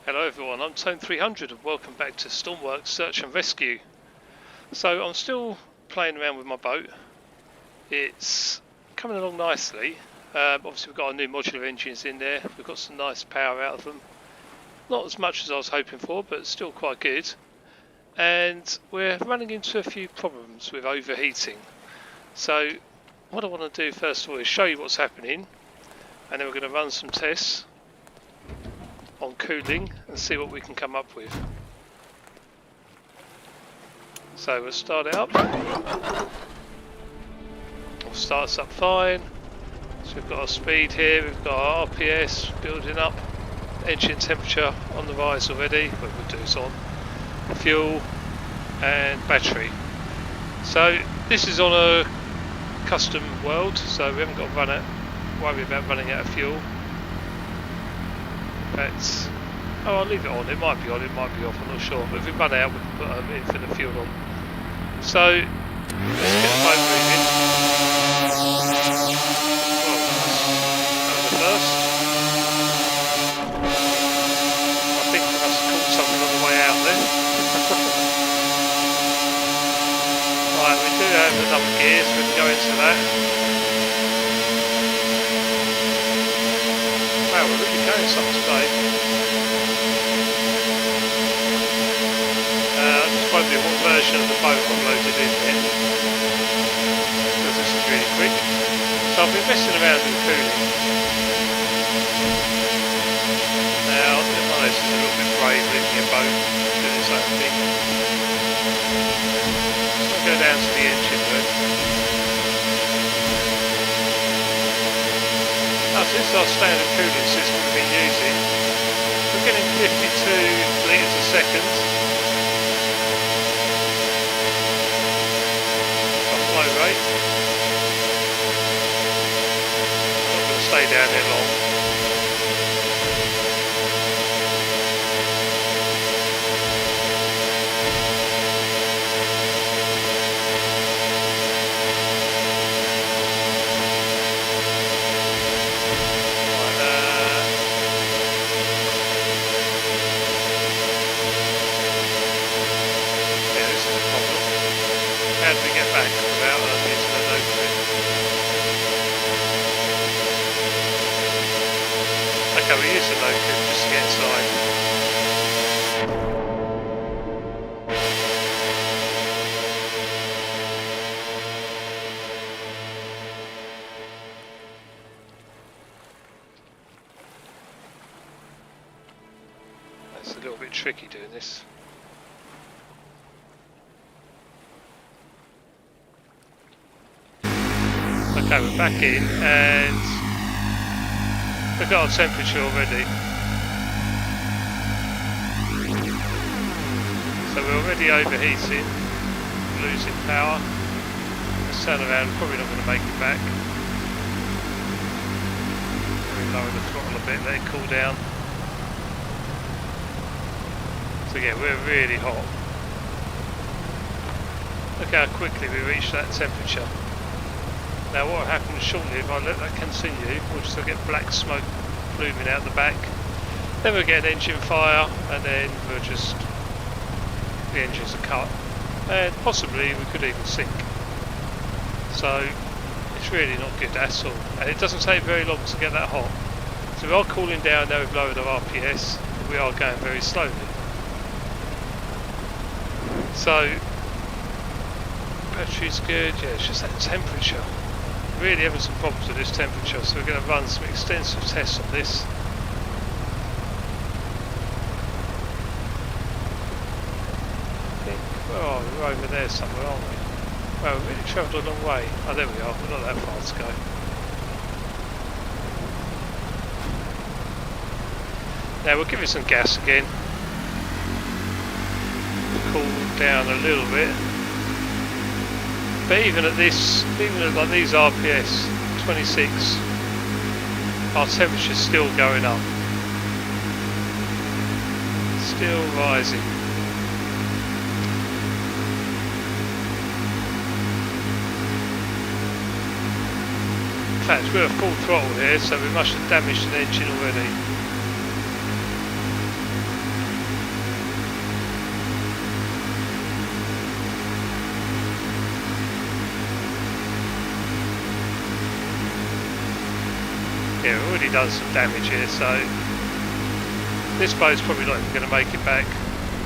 Hello everyone, I'm Tone 300 and welcome back to Stormworks Search and Rescue. So I'm still playing around with my boat. It's coming along nicely. Obviously we've got our new modular engines in there. We've got some nice power out of them. Not as much as I was hoping for, but still quite good. And we're running into a few problems with overheating. So what I want to do first of all is show you what's happening, and then we're going to run some tests on cooling and see what we can come up with. So we'll start it up. We'll start us up fine. So we've got our speed here, we've got our RPS building up, engine temperature on the rise already, what we'll do is on fuel and battery. So this is on a custom world, so we haven't got to worry about running out of fuel. That's, I'll leave it on. It might be on, it might be off, I'm not sure. But if we run out, we can put infinite fuel on. So let's get the boat moving. Well, that was the first. I think we must have caught something on the way out there. Right, we do have another gear, so we can go into that. Wow, we're really going some today. I just wondering what version of the boat I'm loaded in here, because this is really quick. So I've been messing around with cooling. Now, I know this is a little bit brave leaving a boat doing its own thing. So I'll go down to the engine room. This is our standard cooling system we've been using. We're getting 52 litres a second. Our flow rate. I'm not going to stay down here long. How do we get back without using a no grip? Okay, we use the no grip just to get inside. That's a little bit tricky doing this. Okay, we're back in and we've got our temperature already. So we're already overheating, losing power. Let's turn around, probably not going to make it back. We'll lower the throttle a bit, let it cool down. So yeah, we're really hot. Look how quickly we reach that temperature. Now what will happen shortly, if I let that continue, we'll just get black smoke pluming out the back. Then we'll get an engine fire, and then we'll just, the engines are cut, and possibly we could even sink. So it's really not good at all, and it doesn't take very long to get that hot. So we are cooling down now, we've lowered our RPS, but we are going very slowly. So battery's good, yeah, it's just that temperature. Really having some problems with this temperature, so we're going to run some extensive tests on this. I think, where are we? We're over there somewhere, aren't we? Well, we've really travelled a long way. Oh, there we are, we're not that far to go. Now we'll give it some gas again. Cool down a little bit. But even at this, even at like these RPS 26, our temperature's still going up, still rising. fact, we're at full throttle here, so we must have damaged an engine already. actually done some damage here, so this boat's probably not even going to make it back.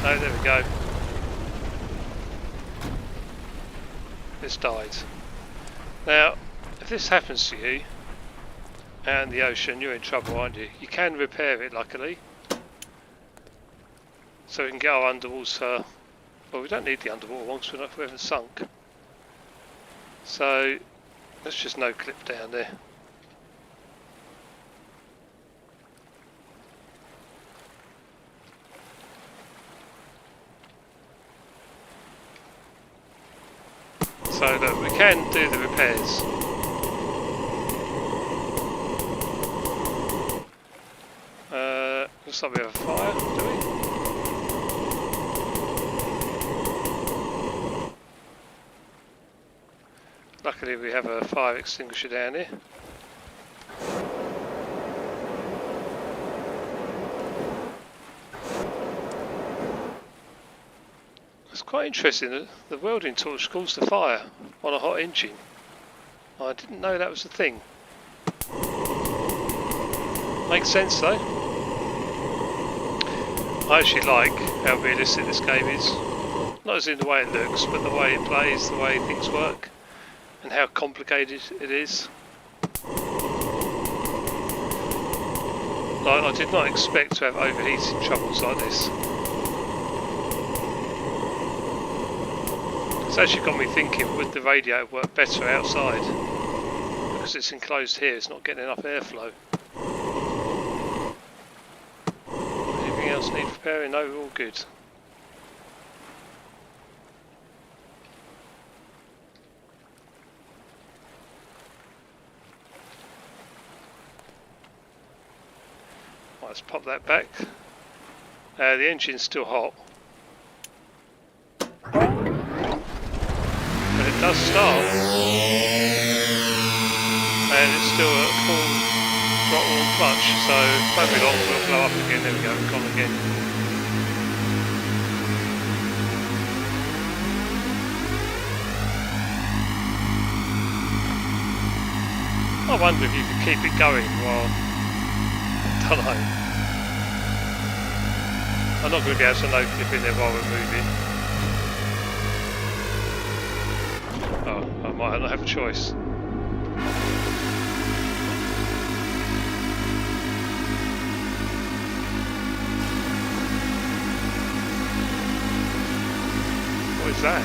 Oh, there we go. This died. Now, if this happens to you out in the ocean, you're in trouble, aren't you? You can repair it, luckily. So we can get our underwater... Well, we don't need the underwater ones, we haven't sunk. So, let's just no-clip down there. So look, we can do the repairs. Looks like we have a fire, do we? Luckily we have a fire extinguisher down here. It's quite interesting that the welding torch caused the fire on a hot engine. I didn't know that was a thing. Makes sense though. I actually like how realistic this game is. Not as in the way it looks, but the way it plays, the way things work, and how complicated it is. Like, I did not expect to have overheating troubles like this. It's actually got me thinking, would the radiator work better outside? Because it's enclosed here, it's not getting enough airflow. Anything else need repairing? No, we're all good. Right, let's pop that back. The engine's still hot. But it does start. And it's still at full throttle and clutch, so it won't be long, it'll blow up again. There we go, it's gone again. I wonder if you could keep it going while... I don't know. I'm not going to be able to no-clip in there while we're moving. Oh, I might not have a choice. What is that?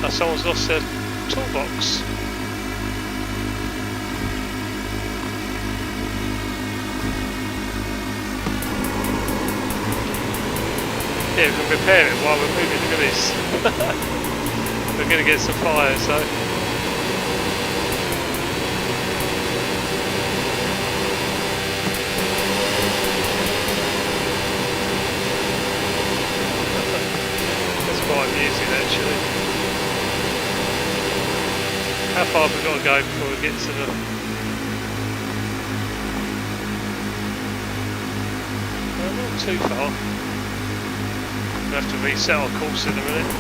Oh, someone's lost their toolbox. Yeah, we can repair it while we're moving. Look at this. We're going to get some fire, so. That's quite amusing, actually. How far have we got to go before we get to the... not too far. We'll have to reset our course in a minute.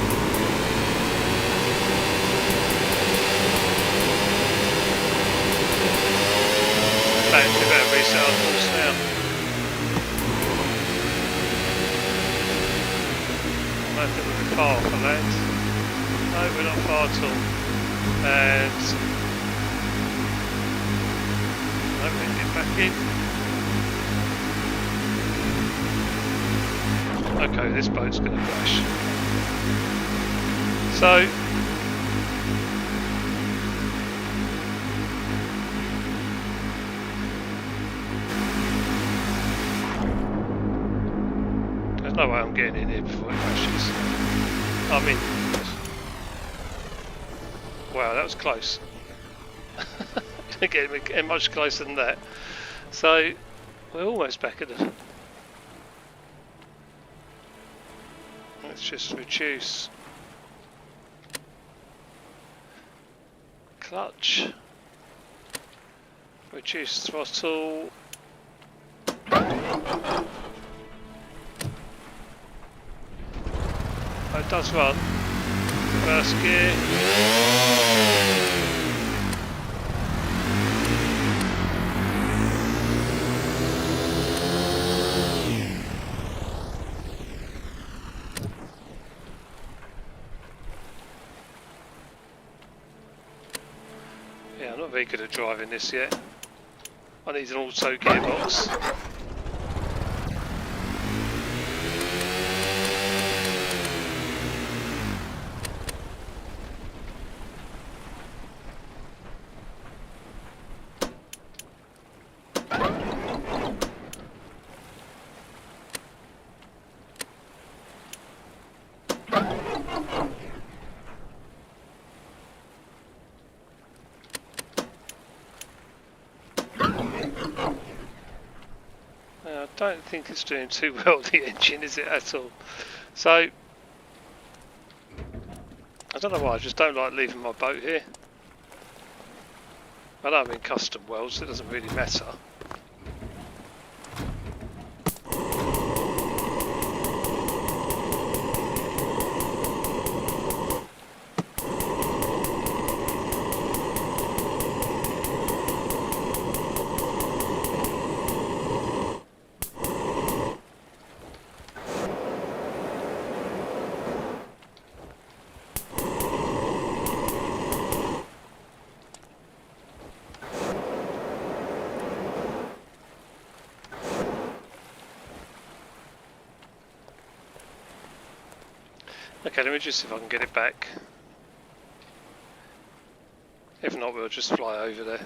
Thanks, we better reset our course now. I don't think we'll be far off the land. No, we're not far at all. And let me get back in. Okay, this boat's going to crash. So there's no way I'm getting in here before it crashes. I mean, wow, that was close. Didn't get much closer than that. So we're almost back at it. Let's just reduce clutch, reduce throttle, it does run, reverse gear, very good at driving this yet. I need an auto gearbox. I don't think it's doing too well, the engine, is it at all? So, I don't know why, I just don't like leaving my boat here. I know I'm in custom world, so it doesn't really matter. Okay, let me just see if I can get it back. If not, we'll just fly over there.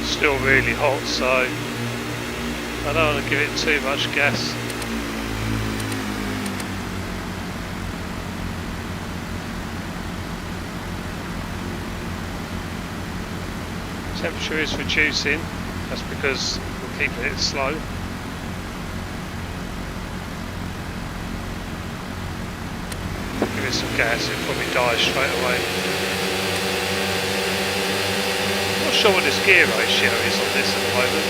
Still really hot, so I don't want to give it too much gas. Temperature is reducing, that's because we're keeping it slow. Give it some gas, it'll probably die straight away. I'm not sure what this gear ratio is on this at the moment.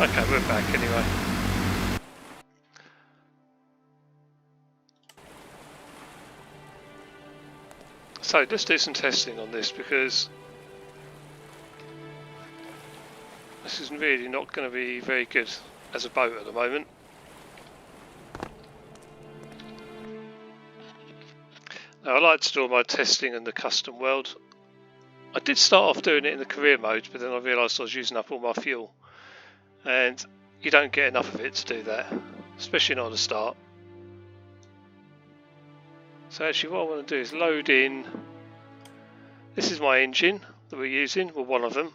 Okay, we're back anyway. So let's do some testing on this, because this is really not going to be very good as a boat at the moment. Now, I like to do all my testing in the custom world. I did start off doing it in the career mode, but then I realised I was using up all my fuel, and you don't get enough of it to do that, especially not at the start. So actually what I want to do is load in, this is my engine that we're using, well, one of them.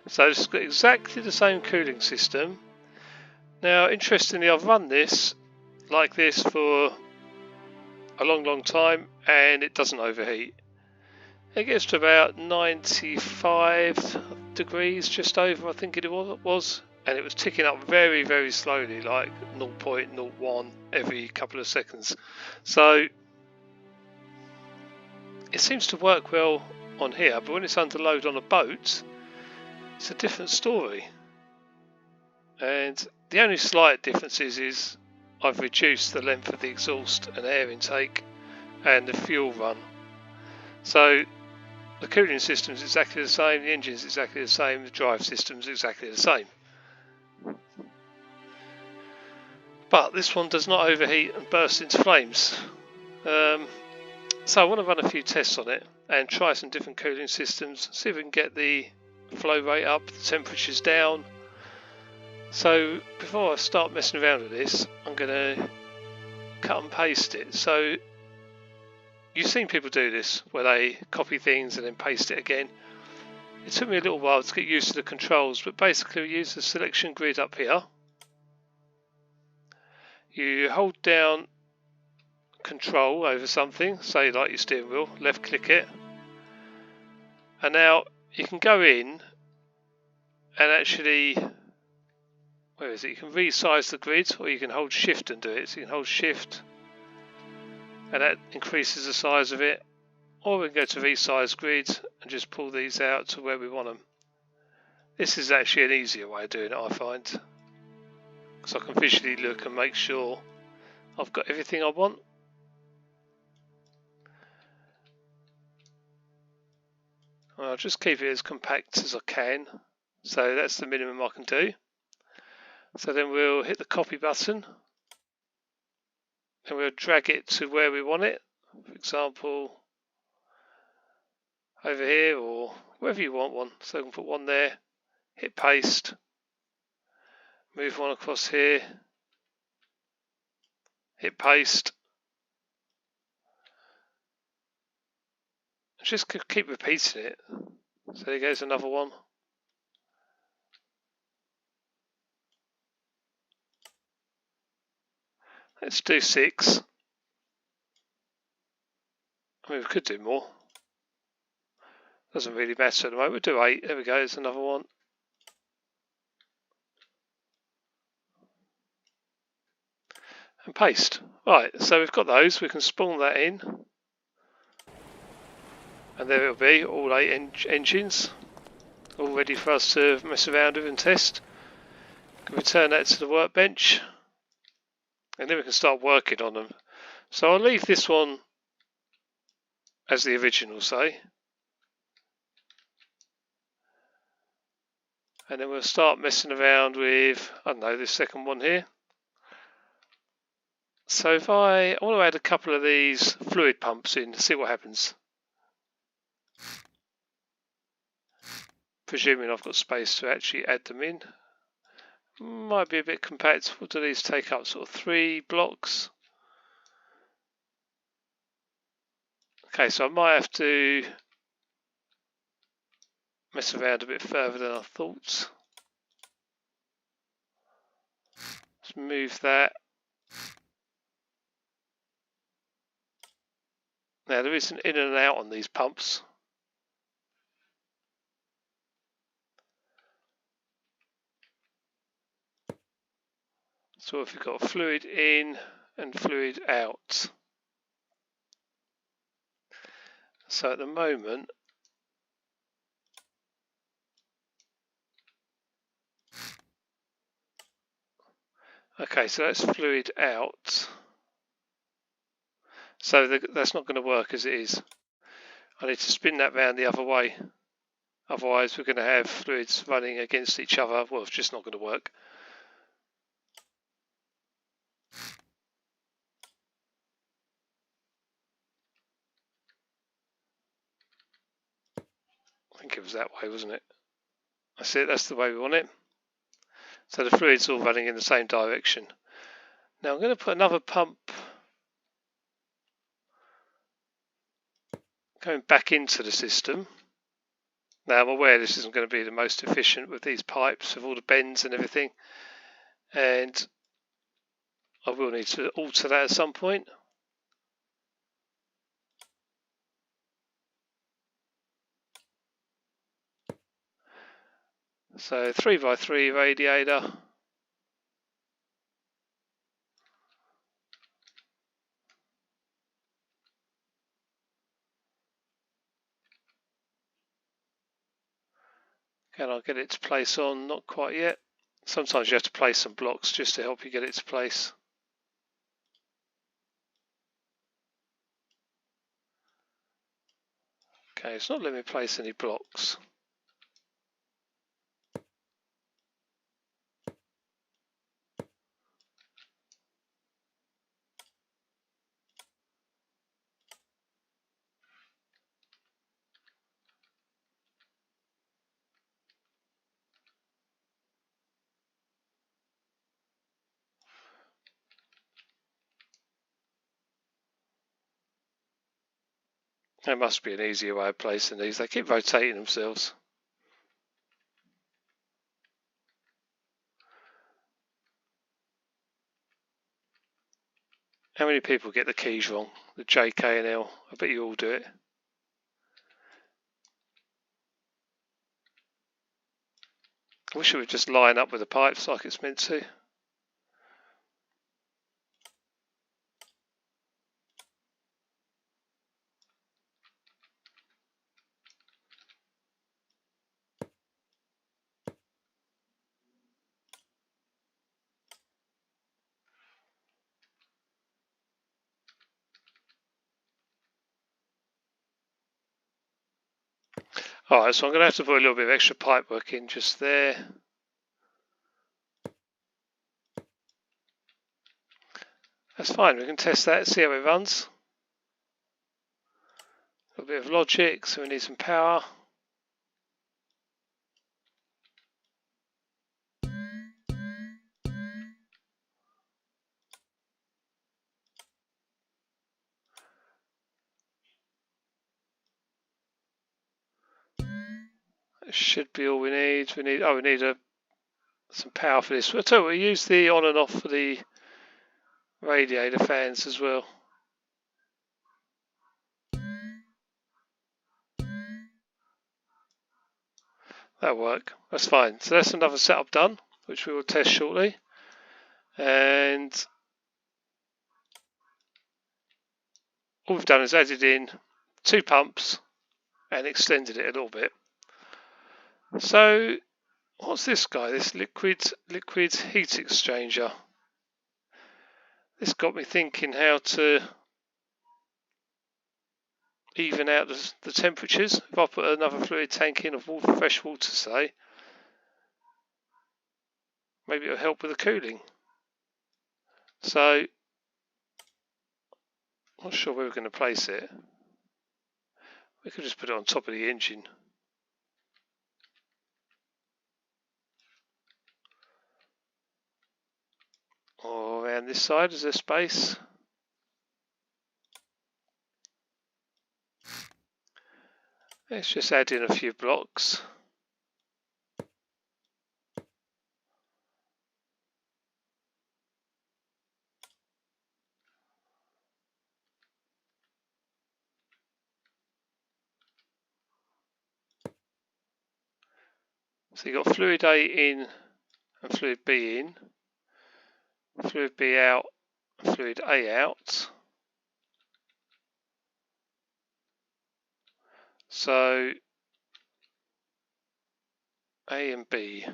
So it's got exactly the same cooling system. Now interestingly, I've run this like this for a long time and it doesn't overheat. It gets to about 95 degrees, just over I think it was, and it was ticking up very slowly, like 0.01 every couple of seconds. So it seems to work well on here, but when it's under load on a boat, it's a different story. And the only slight difference is I've reduced the length of the exhaust and air intake and the fuel run. So the cooling system is exactly the same, the engine is exactly the same, the drive system is exactly the same. But this one does not overheat and burst into flames. So I want to run a few tests on it and try some different cooling systems, see if we can get the flow rate up, the temperatures down. So before I start messing around with this, I'm going to cut and paste it. So you've seen people do this, where they copy things and then paste it again. It took me a little while to get used to the controls, but basically we use the selection grid up here. You hold down Control over something, say like your steering wheel, left click it, and now you can go in and actually, where is it, you can resize the grid, or you can hold shift and do it. So you can hold shift and that increases the size of it, or we can go to resize grid and just pull these out to where we want them. This is actually an easier way of doing it, I find, so I can visually look and make sure I've got everything I want. I'll just keep it as compact as I can, so that's the minimum I can do. So then we'll hit the copy button and we'll drag it to where we want it, for example over here or wherever you want one. So I can put one there, hit paste, move one across here, hit paste. Just keep repeating it. So there goes another one. Let's do 6. I mean, we could do more. Doesn't really matter at the moment. We'll do 8. There we go. There's another one. And paste. Right, so we've got those. We can spawn that in. And there it'll be, all 8 engines. All ready for us to mess around with and test. Can return that to the workbench. And then we can start working on them. So I'll leave this one as the original, say. And then we'll start messing around with, I don't know, this second one here. So if I want to add a couple of these fluid pumps in to see what happens. Presuming I've got space to actually add them in. Might be a bit compact. What do these take up? Sort of 3 blocks. Okay, so I might have to mess around a bit further than I thought. Let's move that. Now there is an in and out on these pumps. So if you've got fluid in and fluid out. So at the moment, okay, so that's fluid out. So that's not going to work as it is. I need to spin that round the other way. Otherwise we're going to have fluids running against each other. Well, it's just not going to work. I think it was that way, wasn't it? That's it, that's the way we want it. So the fluid's all running in the same direction. Now I'm going to put another pump going back into the system. Now I'm aware this isn't going to be the most efficient with these pipes, with all the bends and everything. And I will need to alter that at some point. So 3x3 radiator. Can I get it to place on? Not quite yet. Sometimes you have to place some blocks just to help you get it to place. Okay, it's not letting me place any blocks. There must be an easier way of placing these. They keep rotating themselves. How many people get the keys wrong? The J, K and L. I bet you all do it. I wish it would just line up with the pipes like it's meant to. Alright, so I'm going to have to put a little bit of extra pipe work in just there. That's fine, we can test that, see how it runs. A bit of logic, so we need some power. That should be all we need. We need some power for this. So we use the on and off for the radiator fans as well. That'll work. That's fine. So that's another setup done, which we will test shortly. And all we've done is added in 2 pumps and extended it a little bit. So what's this guy? This liquid heat exchanger. This got me thinking how to even out the temperatures. If I put another fluid tank in of water, fresh water, say, maybe it'll help with the cooling. So, not sure where we're going to place it. We could just put it on top of the engine. Or around this side, is there space? Let's just add in a few blocks. So you've got fluid A in and fluid B in, fluid B out and fluid A out. So A and B.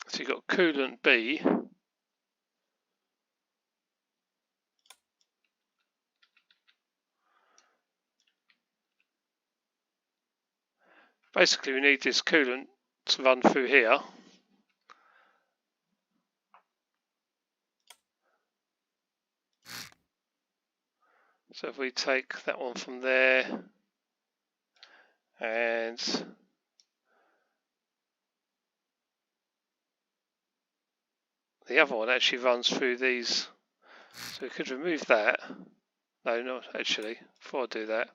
So you've got coolant B. Basically we need this coolant to run through here. So if we take that one from there and the other one actually runs through these, so we could remove that. No, not actually, before I do that,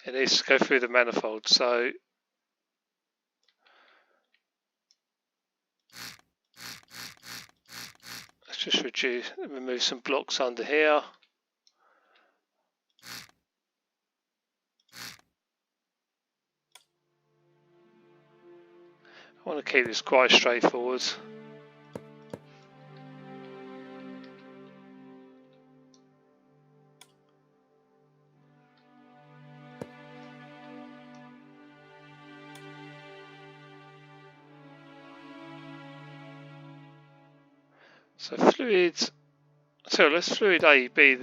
it needs to go through the manifold, so let's just remove some blocks under here. I want to keep this quite straightforward. So let's fluid A be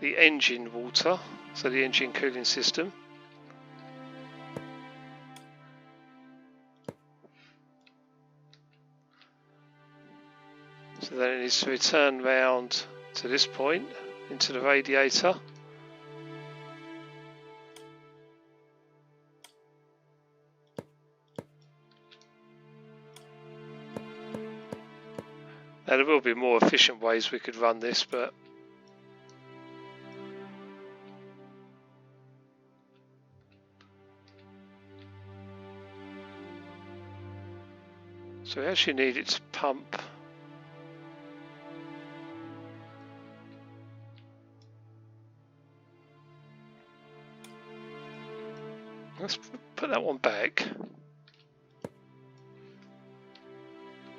the engine water, so the engine cooling system. So then it needs to return round to this point into the radiator. Now there will be more efficient ways we could run this, but so we actually need it to pump. Let's put that one back.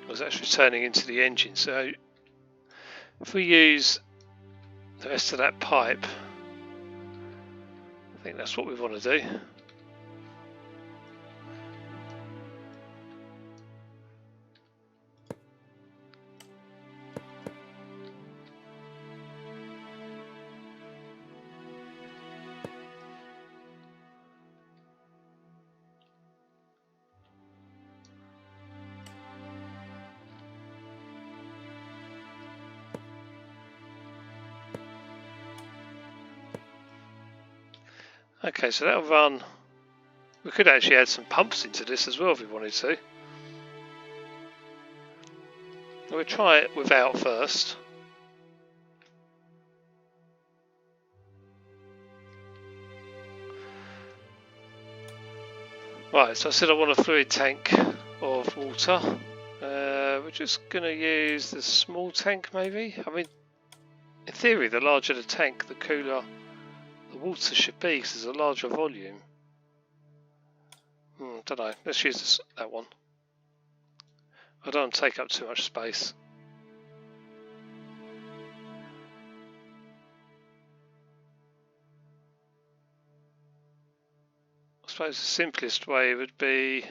It was actually turning into the engine, so if we use the rest of that pipe, I think that's what we want to do. Okay, so that'll run. We could actually add some pumps into this as well if we wanted to. We'll try it without first. Right, so I said I want a fluid tank of water. We're just going to use the small tank maybe. I mean, in theory, the larger the tank, the cooler the water should be because there's a larger volume. Don't know. Let's use that one. I don't want to take up too much space. I suppose the simplest way would be...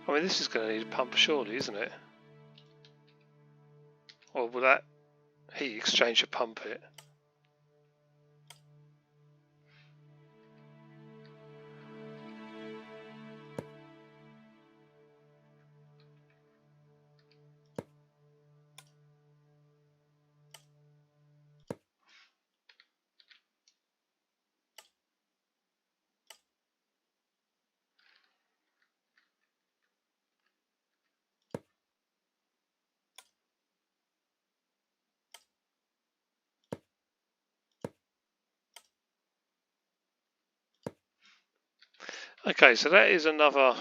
I mean, this is going to need a pump surely, isn't it? Or will that heat exchanger pump it? Okay, so that is another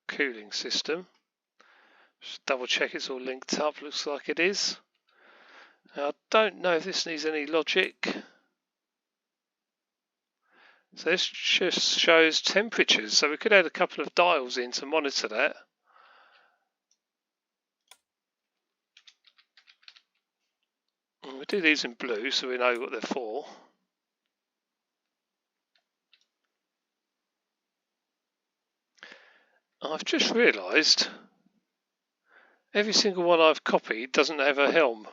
cooling system. Just double check it's all linked up, looks like it is. Now, I don't know if this needs any logic. So this just shows temperatures, so we could add a couple of dials in to monitor that. And we do these in blue so we know what they're for. I've just realised every single one I've copied doesn't have a helm.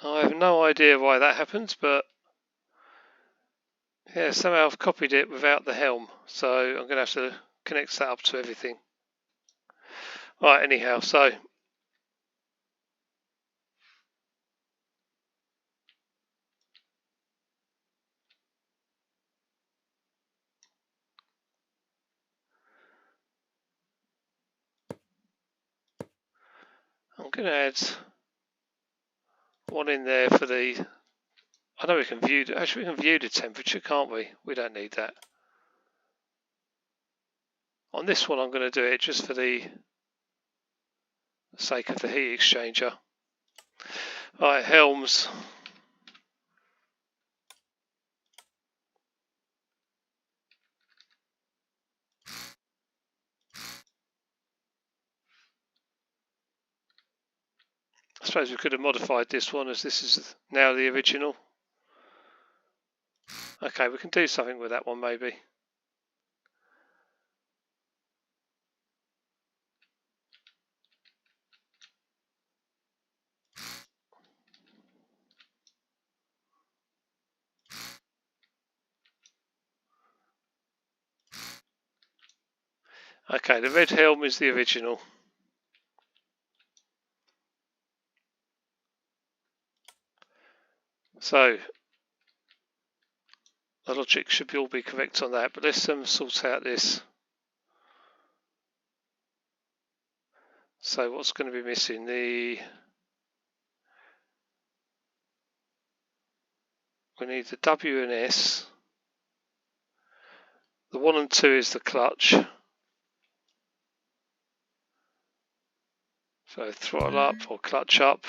I have no idea why that happens, but yeah, somehow I've copied it without the helm, so I'm going to have to connect that up to everything. Right, anyhow, so I'm going to add one in there for the... I know we can view... Actually, we can view the temperature, can't we? We don't need that. On this one, I'm going to do it just for the sake of the heat exchanger. Right, helms. I suppose we could have modified this one as this is now the original. Okay, we can do something with that one maybe. Okay, the red helm is the original. So the logic should all be correct on that, but let's sort out this. So what's going to be missing? We need the W and S. The 1 and 2 is the clutch. So throttle up or clutch up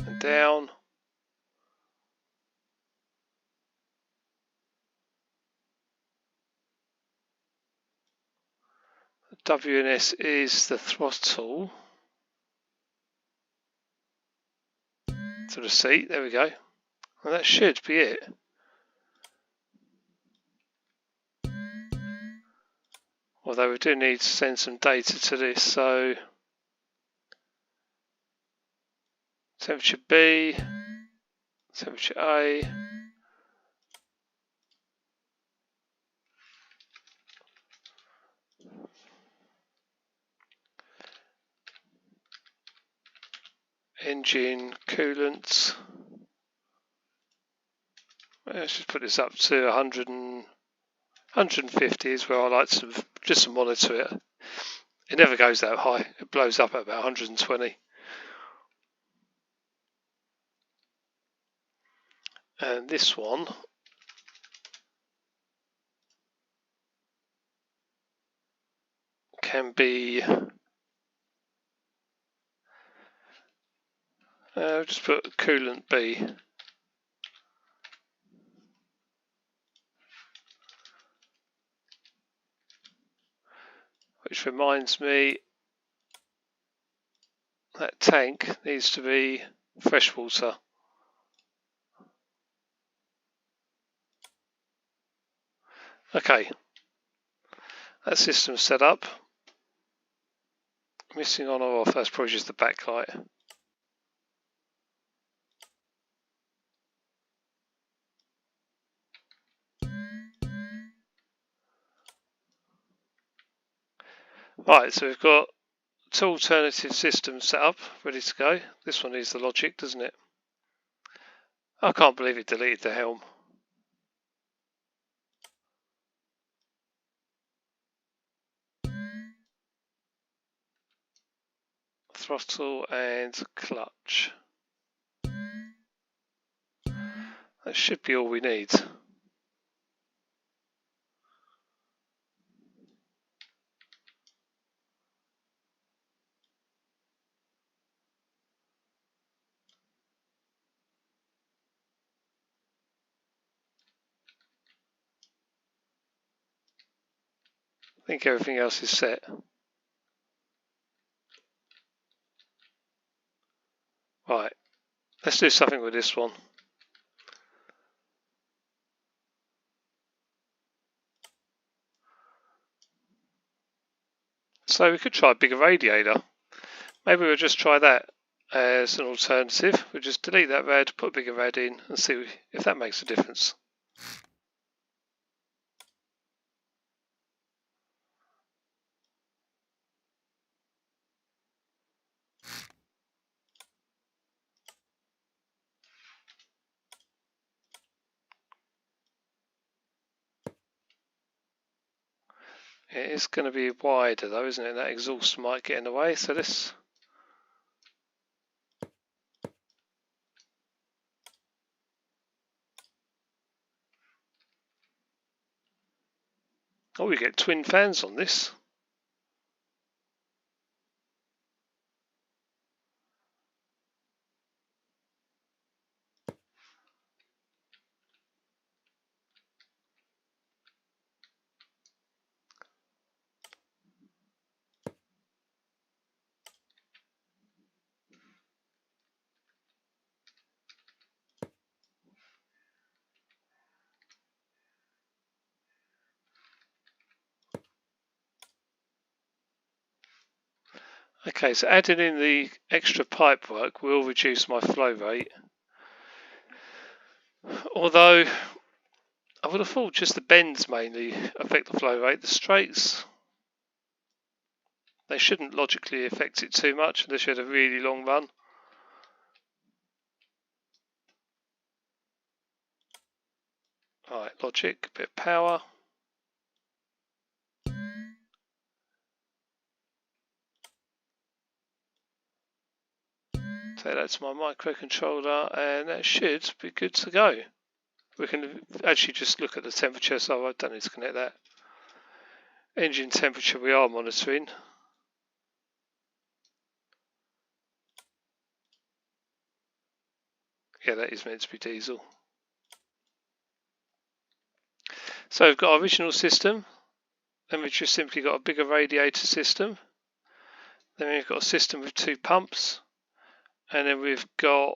and down. The W and S is the throttle to the seat. There we go. And that should be it. Although we do need to send some data to this, so temperature B, temperature A, engine, coolant. Let's just put this up to 150 is where I like to just to monitor it. It never goes that high. It blows up at about 120. And this one can be just put coolant B. Which reminds me that tank needs to be freshwater. Okay, that system's set up. Missing on or off, that's probably just the backlight. Right, so we've got two alternative systems set up, ready to go. This one needs the logic, doesn't it? I can't believe it deleted the helm. Throttle and clutch. That should be all we need. I think everything else is set. Right, let's do something with this one. So we could try a bigger radiator. Maybe we'll just try that as an alternative. We'll just delete that rad, put a bigger rad in and see if that makes a difference. It is going to be wider though, isn't it? That exhaust might get in the way, so this. Oh, we get twin fans on this. Okay, so adding in the extra pipe work will reduce my flow rate. Although, I would have thought just the bends mainly affect the flow rate. The straights, they shouldn't logically affect it too much unless you had a really long run. Alright, logic, a bit of power. Take that to my microcontroller and that should be good to go. We can actually just look at the temperature, so I don't need to connect that. Engine temperature we are monitoring. Yeah, that is meant to be diesel. So we've got our original system, then we've just simply got a bigger radiator system. Then we've got a system with two pumps. And then we've got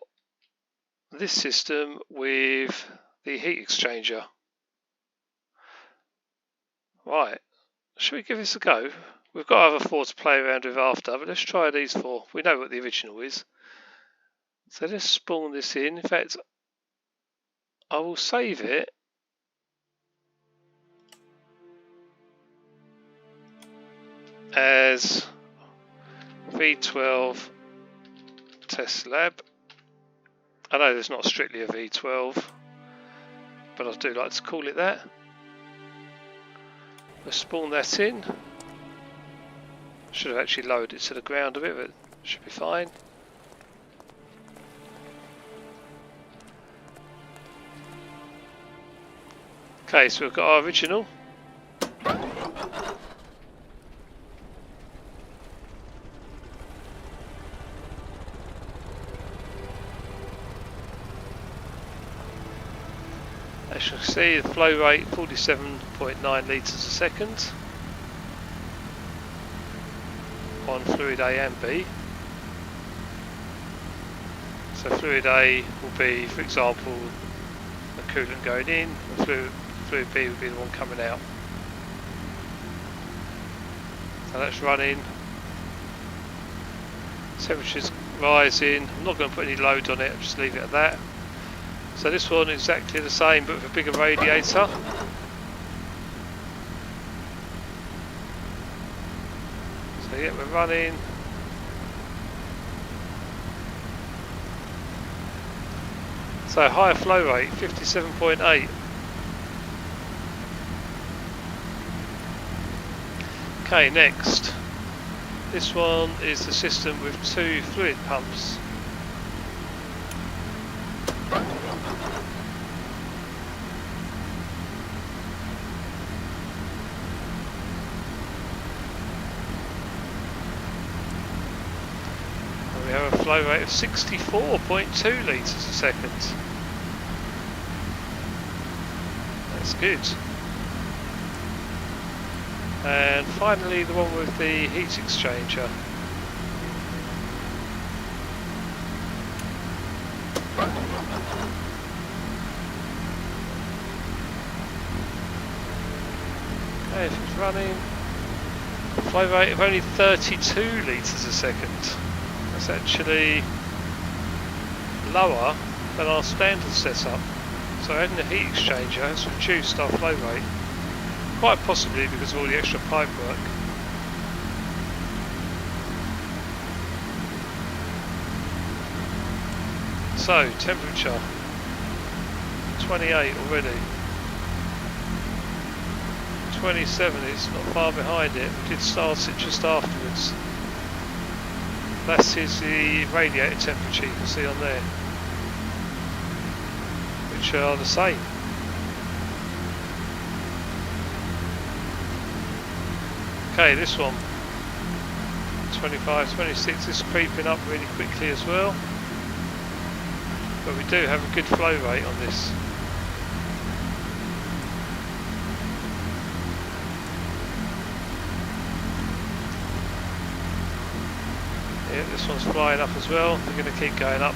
this system with the heat exchanger. Right, should we give this a go? We've got other four to play around with after, but let's try these four. We know what the original is. So let's spawn this in. In fact, I will save it. As V12 test lab. I know there's not strictly a V12, but I do like to call it that. We'll spawn that in. Should have actually lowered it to the ground a bit, but should be fine. Okay, so we've got our original. As you can see, the flow rate 47.9 litres a second on fluid A and B. So fluid A will be, for example, the coolant going in, and fluid B will be the one coming out. So that's running. Temperature's rising. I'm not going to put any load on it, I'll just leave it at that. So this one is exactly the same but with a bigger radiator. So yeah, we're running. So higher flow rate, 57.8. Okay, next. This one is the system with 2 fluid pumps. And we have a flow rate of 64.2 litres a second. That's good. And finally the one with the heat exchanger. Okay, if it's running, flow rate of only 32 litres a second. That's actually lower than our standard setup. So adding the heat exchanger has reduced our flow rate. Quite possibly because of all the extra pipe work. So, temperature 28 already. 27 is not far behind it. We did start it just afterwards. That is the radiator temperature you can see on there, which are the same. Okay, this one, 25, 26 is creeping up really quickly as well, but we do have a good flow rate on this. Yeah, this one's flying up as well, we're going to keep going up.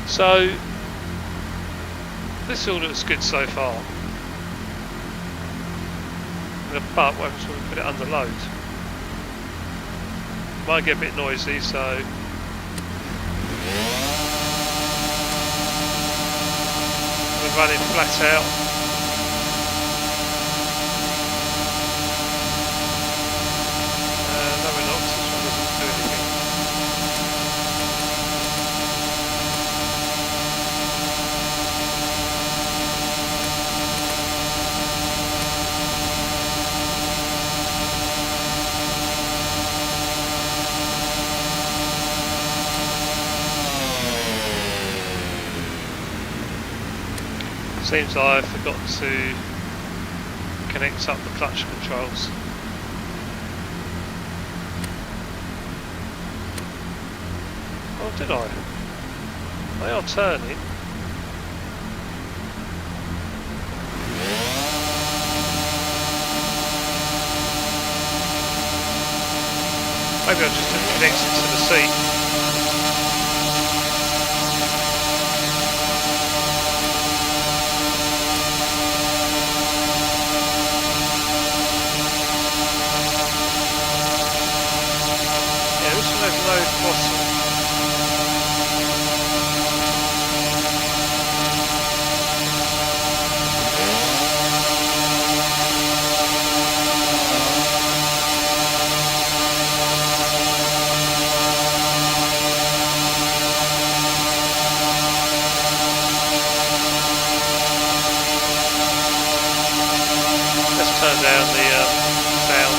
So, this all looks good so far. But what happens when we put it under load? Might get a bit noisy, so we're running flat out. No, we're not. This one doesn't do anything. Seems I forgot to connect up the clutch controls. Oh, did I? They are turning. Maybe I just didn't connect it to the seat. turn down the sound.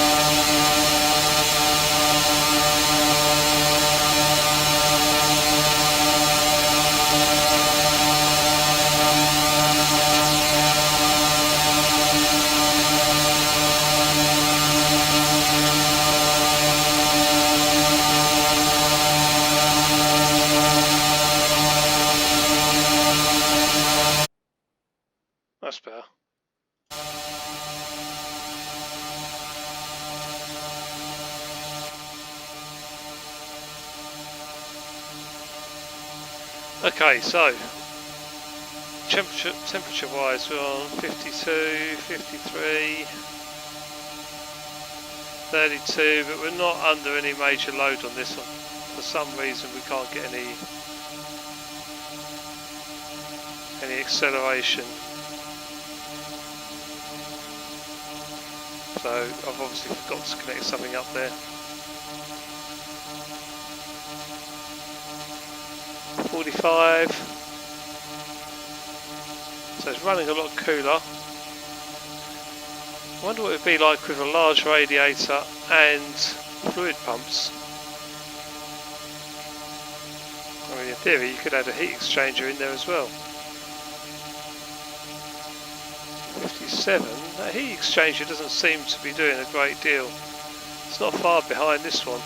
That's better. Okay, so temperature wise we're on 52, 53, 32, but we're not under any major load on this one. For some reason we can't get any acceleration. So I've obviously forgot to connect something up there. 45. So it's running a lot cooler. I wonder what it would be like with a large radiator and fluid pumps. I mean, in theory you could add a heat exchanger in there as well. 57. That heat exchanger doesn't seem to be doing a great deal. It's not far behind this one,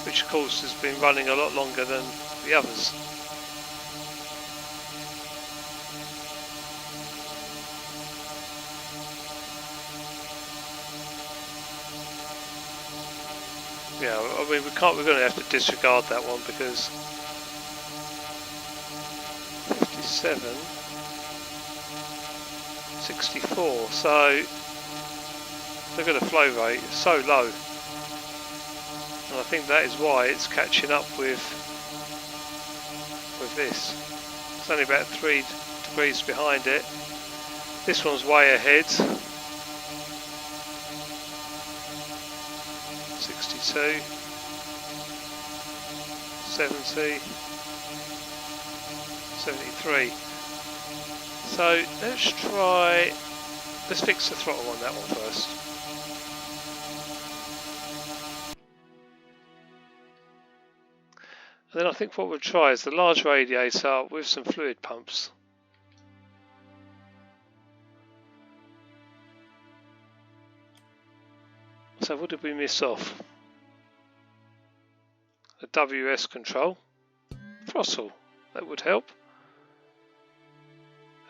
which of course has been running a lot longer than the others. Yeah, I mean we're going to have to disregard that one because 57, 64, so look at the flow rate, it's so low. And I think that is why it's catching up with this. It's only about 3 degrees behind it. This one's way ahead. 62, 70, 73. So let's fix the throttle on that one first. And then I think what we'll try is the large radiator with some fluid pumps. So what did we miss off? The WS control, throttle, that would help.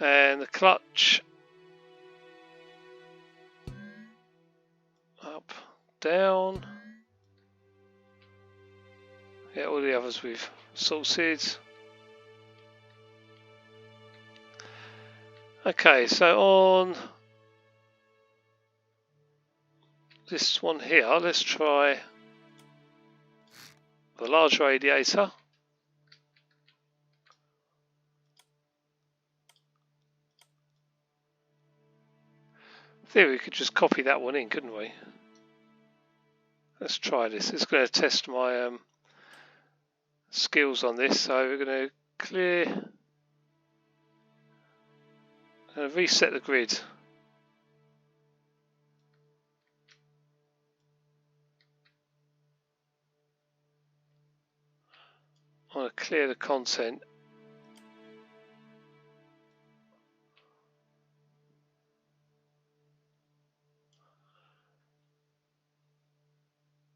And the clutch, up, down. Yeah, all the others we've sorted. Okay, so on this one here, let's try the large radiator. In theory, we could just copy that one in, couldn't we? Let's try this. It's going to test my skills on this. So we're going to clear, reset the grid. I want to clear the content.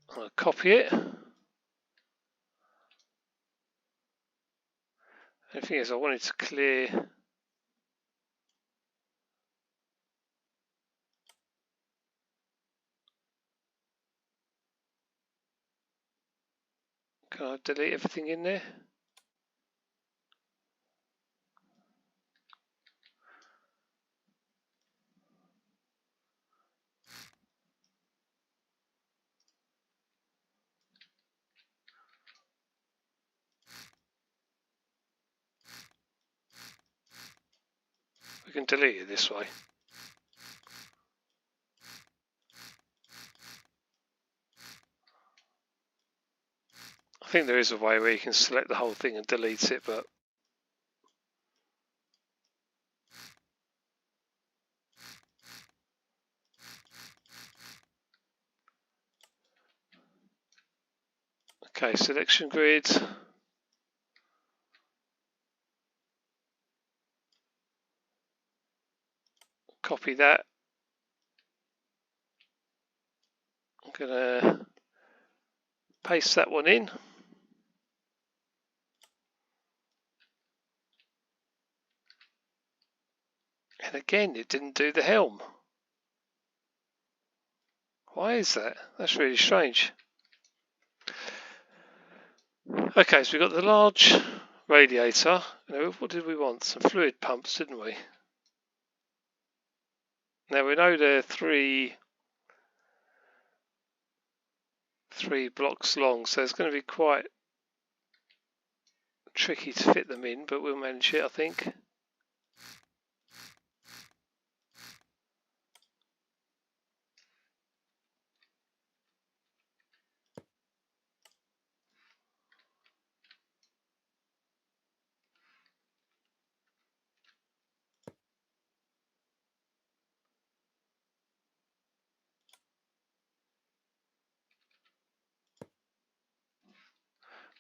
I'm going to copy it. The thing is, I wanted to clear can I delete everything in there? We can delete it this way. I think there is a way where you can select the whole thing and delete it, but Okay, selection grid. Copy that. I'm going to paste that one in. And again, it didn't do the helm. Why is that? That's really strange. Okay, so we've got the large radiator. Now, what did we want? Some fluid pumps, didn't we? Now we know they're three blocks long, so it's going to be quite tricky to fit them in, but we'll manage it, I think.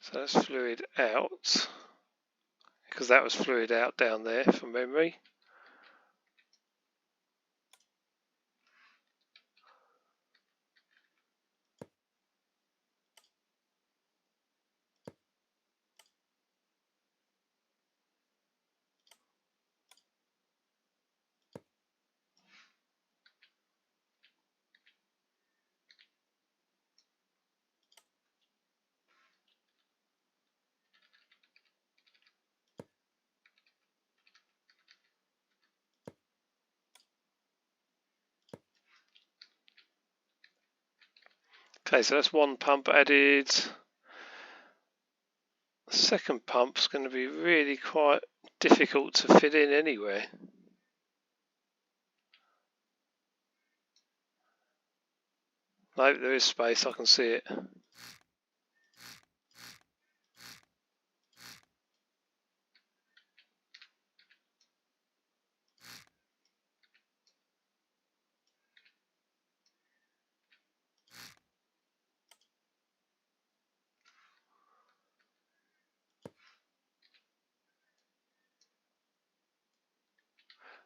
So that's fluid out, because that was fluid out down there from memory. Okay, so that's one pump added. The second pump's going to be really quite difficult to fit in anywhere. No, there is space, I can see it.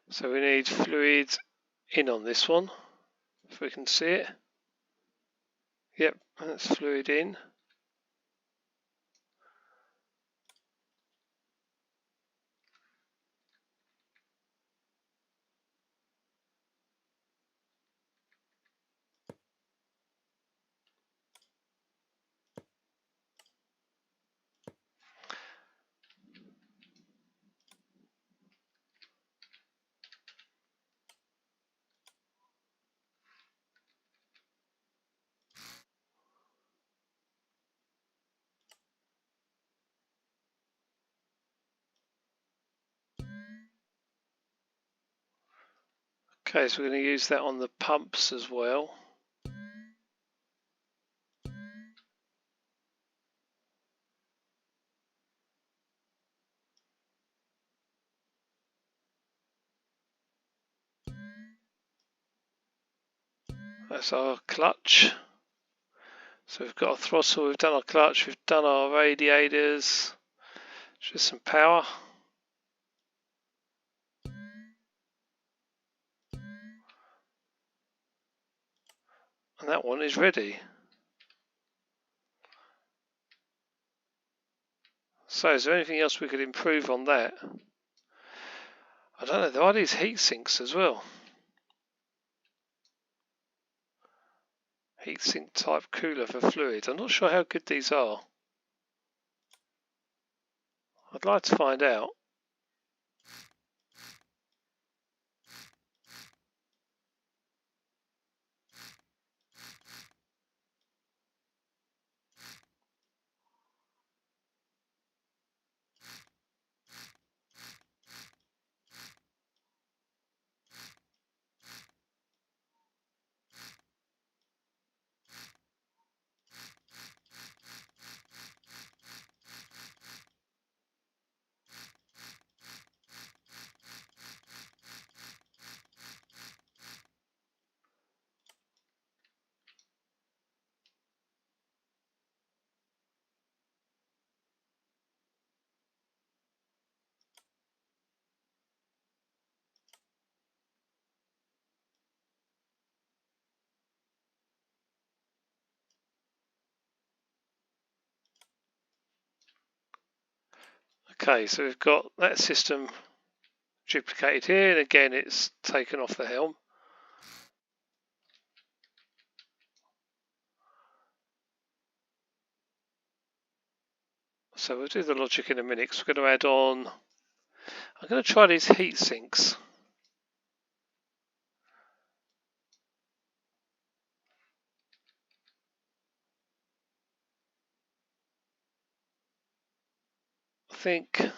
So we need fluid in on this one, if we can see it. Yep, that's fluid in. Okay, so we're going to use that on the pumps as well. That's our clutch. So we've got a throttle, we've done our clutch, we've done our radiators. Just some power. And that one is ready. So is there anything else we could improve on that? I don't know, there are these heat sinks as well. Heatsink type cooler for fluid. I'm not sure how good these are. I'd like to find out. Okay, so we've got that system duplicated here, and again it's taken off the helm. So we'll do the logic in a minute, because we're going to add on, I'm going to try these heat sinks. I think,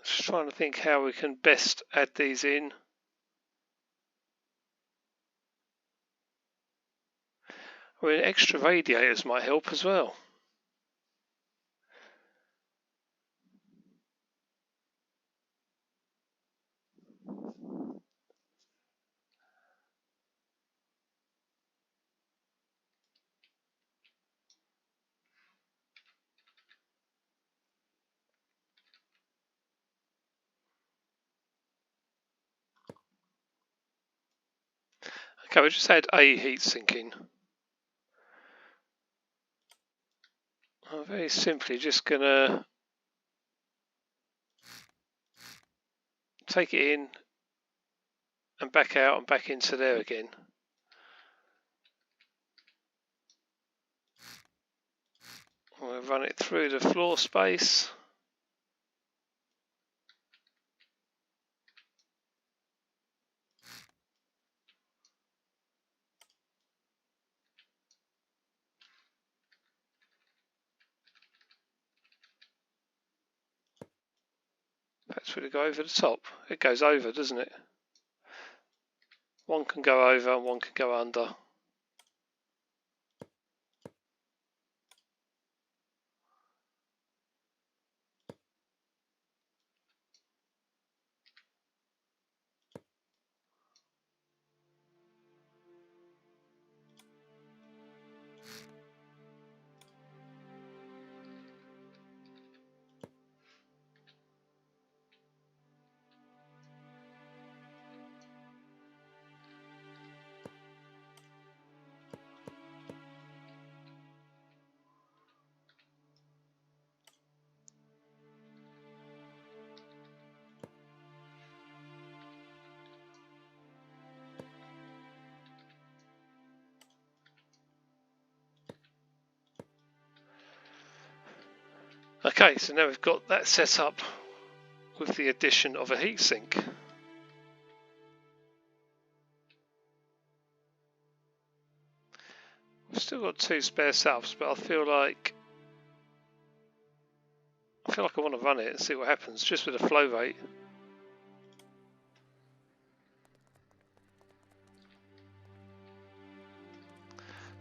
just trying to think how we can best add these in. I mean, extra radiators might help as well. Okay, we just add a heat sink in. I'm very simply just going to take it in and back out and back into there again. We'll run it through the floor space. Perhaps we'll go over the top. It goes over, doesn't it? One can go over and one can go under. Okay, so now we've got that set up with the addition of a heatsink. We've still got two spare setups, but I feel like I want to run it and see what happens, just with the flow rate.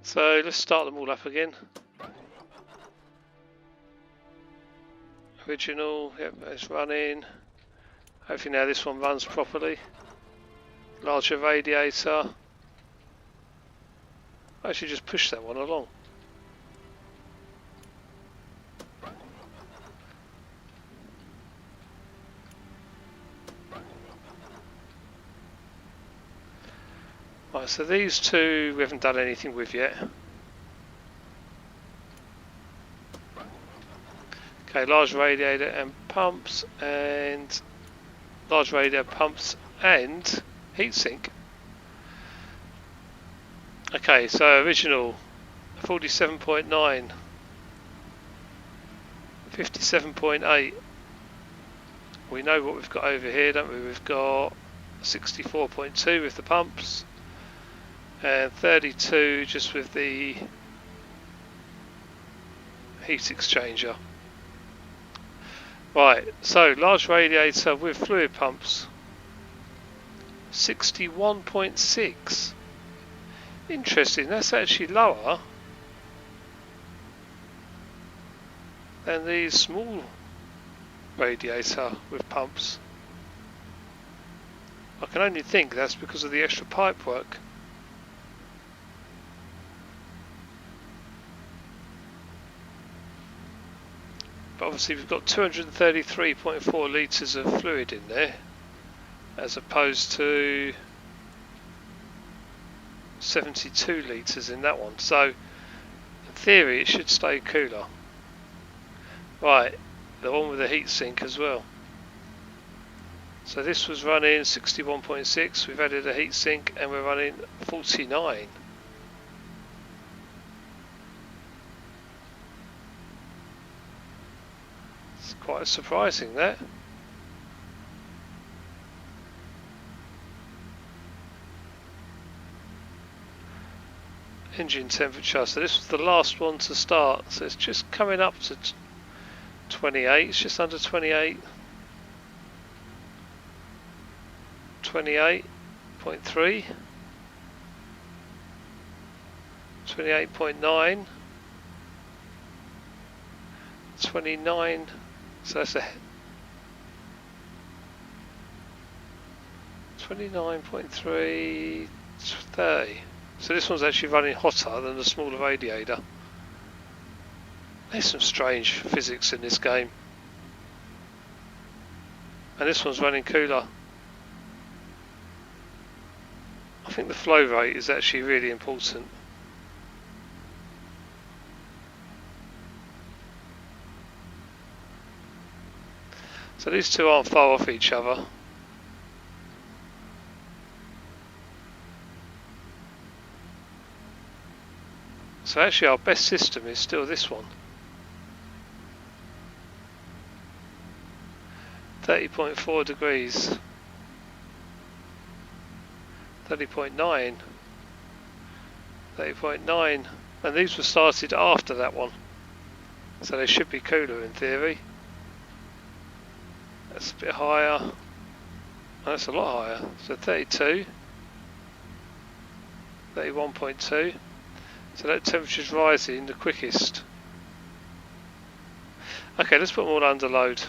So let's start them all up again. Original, yep, it's running. Hopefully now this one runs properly. Larger radiator. I should just push that one along. Right, so these two we haven't done anything with yet. Okay, large radiator and pumps, and large radiator, pumps and heatsink. Okay, so original 47.9, 57.8. We know what we've got over here, don't we? We've got 64.2 with the pumps and 32 just with the heat exchanger. Right, so large radiator with fluid pumps, 61.6. Interesting, that's actually lower than the small radiator with pumps. I can only think that's because of the extra pipe work. But obviously we've got 233.4 litres of fluid in there, as opposed to 72 litres in that one. So in theory it should stay cooler. Right, the one with the heatsink as well. So this was running 61.6, we've added a heatsink and we're running 49. It's quite surprising, that. Engine temperature, so this was the last one to start, so it's just coming up to 28, it's just under 28. 28.3, 28.9, 29, so that's a 29.3, 30. So this one's actually running hotter than the smaller radiator. There's some strange physics in this game. And this one's running cooler. I think the flow rate is actually really important. So these two aren't far off each other. So actually our best system is still this one. 30.4 degrees. 30.9. 30.9. And these were started after that one. So they should be cooler in theory. That's a bit higher. Oh, that's a lot higher. So 32. 31.2. So that temperature's rising the quickest. Okay, let's put them all under load.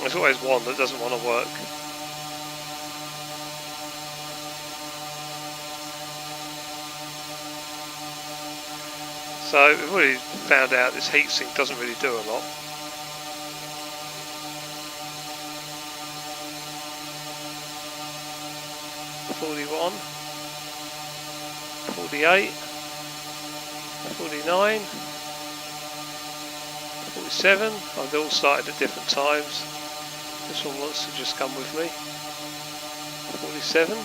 There's always one that doesn't want to work. So we've already found out this heatsink doesn't really do a lot. $41, $48, $49, $47. Oh, they all started at different times. This one wants to just come with me. 47.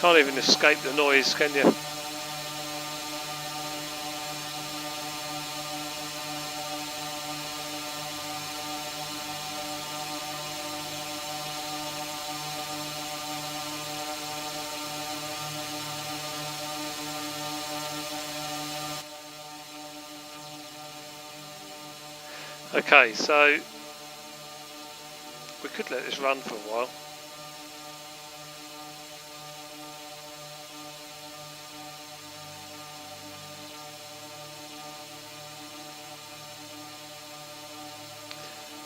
Can't even escape the noise, can you? Okay, so we could let this run for a while.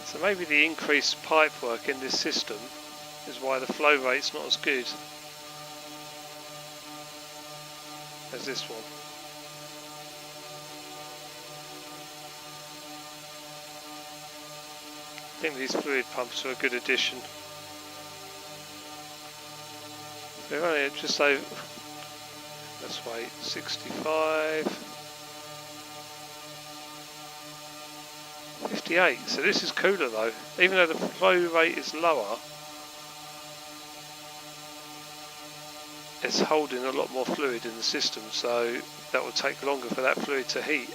So maybe the increased pipe work in this system is why the flow rate's not as good as this one. I think these fluid pumps are a good addition. They're only just over, let's wait, 65, 58. So this is cooler though, even though the flow rate is lower, it's holding a lot more fluid in the system, so that will take longer for that fluid to heat.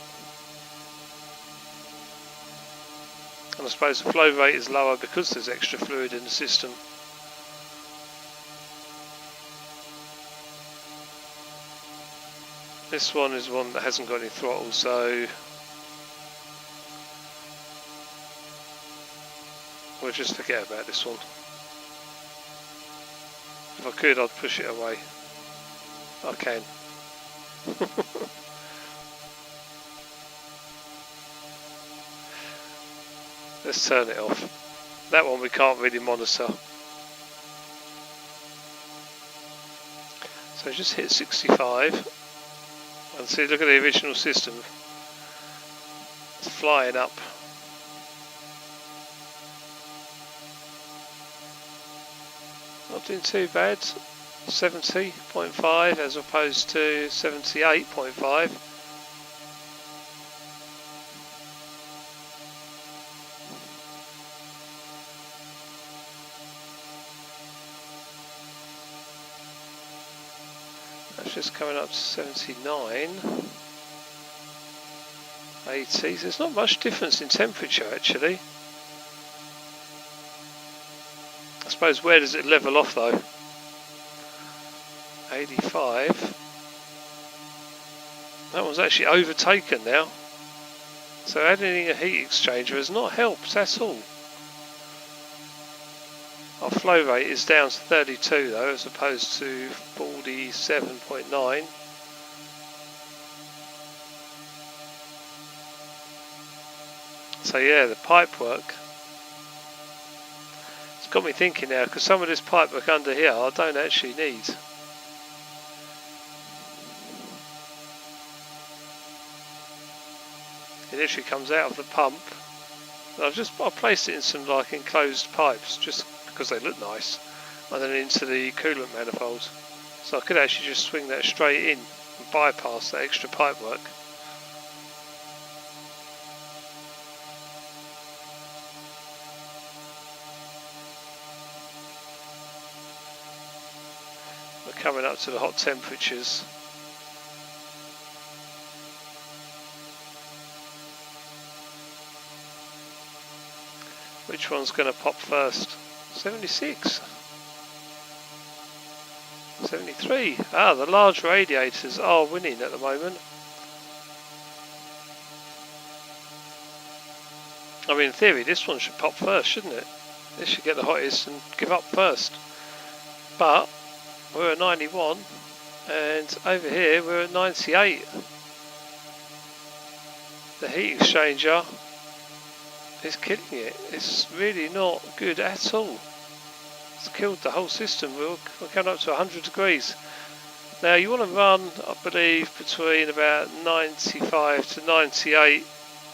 And I suppose the flow rate is lower because there's extra fluid in the system. This one is one that hasn't got any throttle, so we'll just forget about this one. If I could, I'd push it away. I can. Let's turn it off. That one we can't really monitor. So just hit 65 and see, look at the original system. It's flying up. Not doing too bad. 70.5 as opposed to 78.5. That's just coming up to 79. 80. There's not much difference in temperature actually. I suppose where does it level off though? 85. That one's actually overtaken now. So adding a heat exchanger has not helped at all. Our flow rate is down to 32 though, as opposed to 47.9. So yeah, the pipe work. It's got me thinking now, because some of this pipe work under here I don't actually need. It literally comes out of the pump. I placed it in some like enclosed pipes just because they look nice, and then into the coolant manifold. So I could actually just swing that straight in and bypass that extra pipe work. We're coming up to the hot temperatures. Which one's going to pop first? 76. 73. Ah, the large radiators are winning at the moment. I mean, in theory, this one should pop first, shouldn't it? This should get the hottest and give up first. But we're at 91, and over here we're at 98. The heat exchanger is killing it. It's really not good at all. It's killed the whole system. We're coming up to 100 degrees. Now you want to run, I believe, between about 95 to 98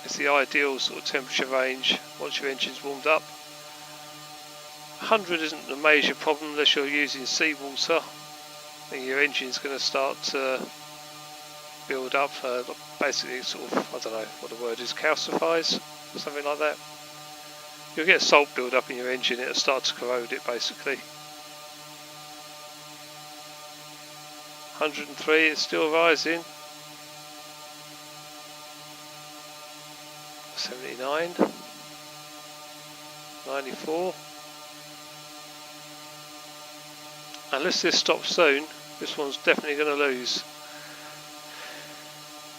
is the ideal sort of temperature range once your engine's warmed up. 100 isn't a major problem unless you're using seawater. Then your engine's going to start to build up, basically sort of, I don't know what the word is, calcifies, something like that. You'll get salt build up in your engine, it'll start to corrode it basically. 103, it's still rising. 79. 94. Unless this stops soon, this one's definitely going to lose.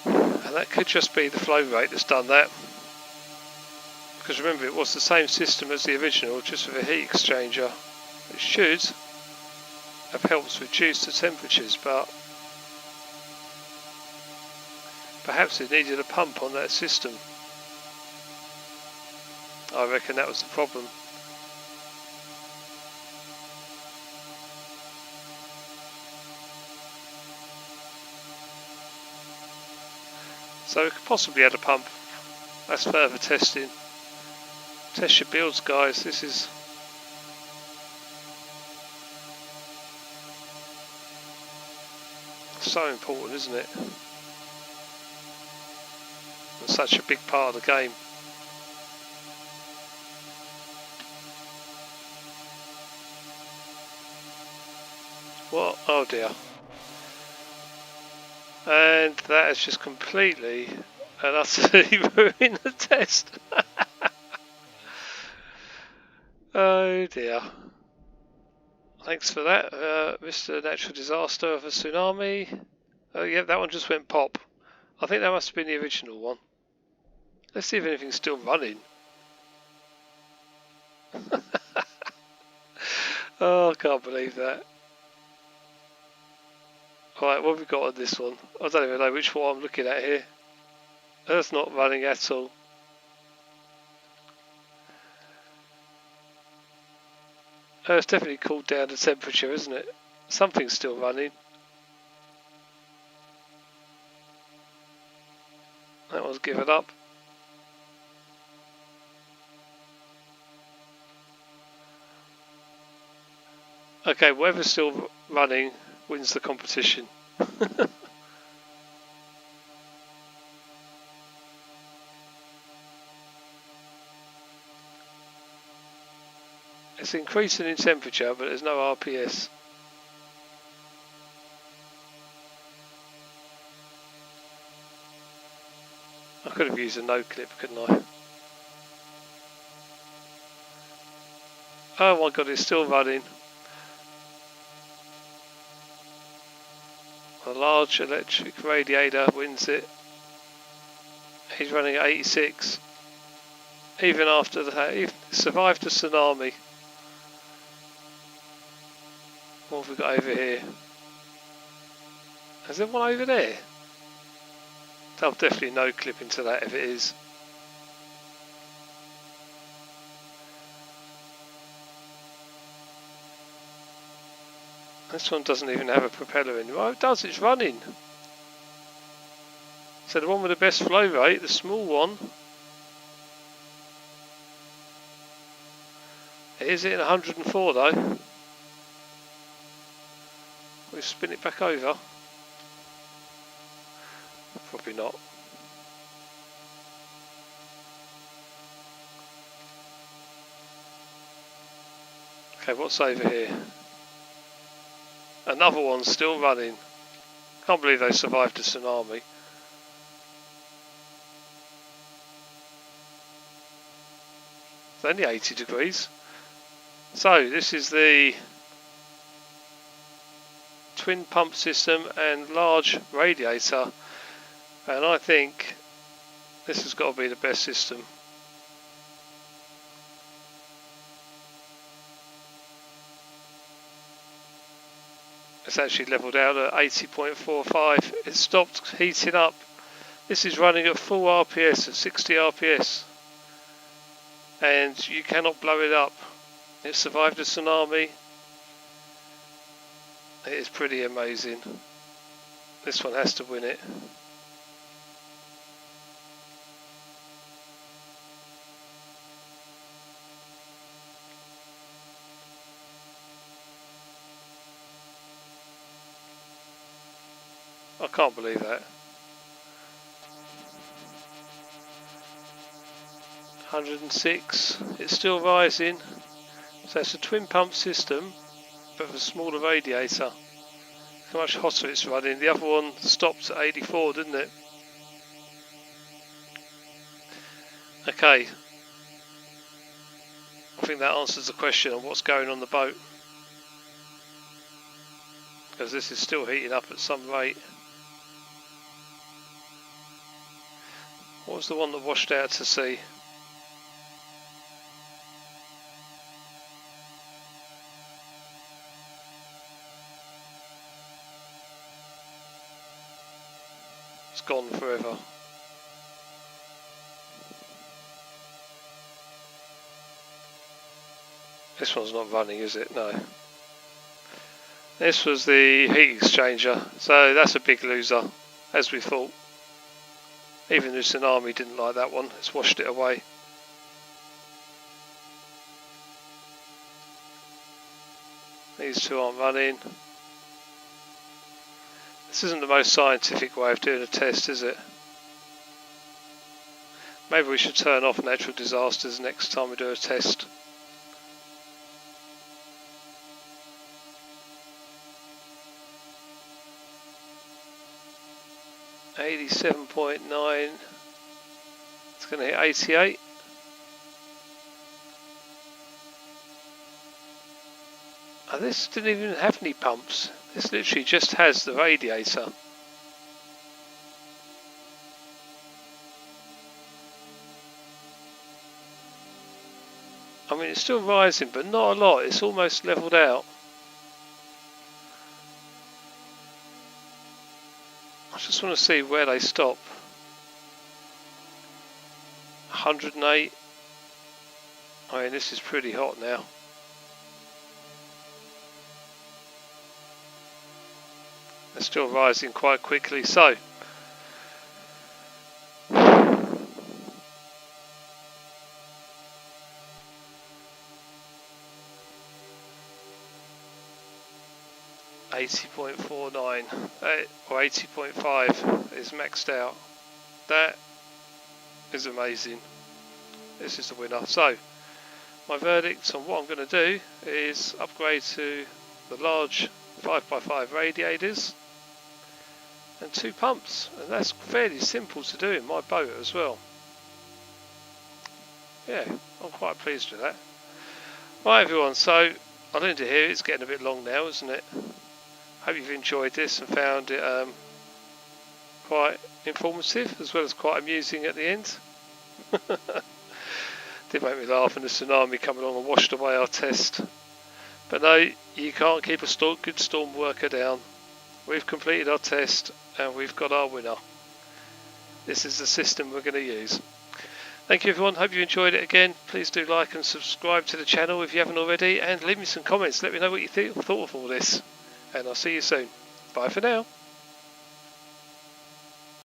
And that could just be the flow rate that's done that. Because remember, it was the same system as the original, just with a heat exchanger. It should have helped reduce the temperatures, but perhaps it needed a pump on that system. I reckon that was the problem. So we could possibly add a pump. That's further testing. Test your builds, guys. This is so important, isn't it? It's such a big part of the game. What? Oh dear. And that has just completely and utterly ruined the test. Oh dear. Thanks for that, Mr. Natural Disaster of a Tsunami. Oh yeah, that one just went pop. I think that must have been the original one. Let's see if anything's still running. Oh, I can't believe that. Right, what have we got on this one? I don't even know which one I'm looking at here. That's not running at all. It's definitely cooled down the temperature, isn't it? Something's still running. That one's given up. Okay, whatever's still running wins the competition. It's increasing in temperature, but there's no RPS. I could have used a no clip, couldn't I? Oh my god, it's still running. A large electric radiator wins it. He's running at 86. Even after he survived the tsunami. What have we got over here? Is there one over there? I'll definitely no clip into that if it is. This one doesn't even have a propeller anymore. Oh, it does, it's running. So the one with the best flow rate, the small one, it is hitting 104 though. We spin it back over. Probably not. Okay, what's over here? Another one's still running. Can't believe they survived the tsunami. It's only 80 degrees. So this is the twin pump system and large radiator, and I think this has got to be the best system. It's actually levelled out at 80.45. It stopped heating up. This is running at full RPS, at 60 RPS, and you cannot blow it up. It survived a tsunami. It is pretty amazing. This one has to win it. I can't believe that. 106. It's still rising. So it's a twin pump system, but with a smaller radiator. How much hotter it's running. The other one stopped at 84, didn't it? Okay. I think that answers the question on what's going on the boat. Because this is still heating up at some rate. What was the one that washed out to sea? It's gone forever. This one's not running, is it? No. This was the heat exchanger, so that's a big loser, as we thought. Even the tsunami didn't like that one, it's washed it away. These two aren't running. This isn't the most scientific way of doing a test, is it? Maybe we should turn off natural disasters next time we do a test. .9. It's going to hit 88. Oh, this didn't even have any pumps. This literally just has the radiator. I mean, it's still rising, but not a lot. It's almost leveled out. I just want to see where they stop. 108. I mean, this is pretty hot now. They're still rising quite quickly, so 80.49 or 80.5 is maxed out. That is amazing. This is the winner. So my verdict on what I'm going to do is upgrade to the large 5x5 radiators and 2 pumps, and that's fairly simple to do in my boat as well. Yeah, I'm quite pleased with that. Right everyone, so I'll end it here. It's getting a bit long now, isn't it? Hope you've enjoyed this and found it quite informative as well as quite amusing at the end. Did make me laugh when the tsunami come along and washed away our test. But no, you can't keep a good storm worker down. We've completed our test and we've got our winner. This is the system we're going to use. Thank you everyone, hope you enjoyed it again. Please do like and subscribe to the channel if you haven't already, and leave me some comments. Let me know what you thought of all this. And I'll see you soon. Bye for now.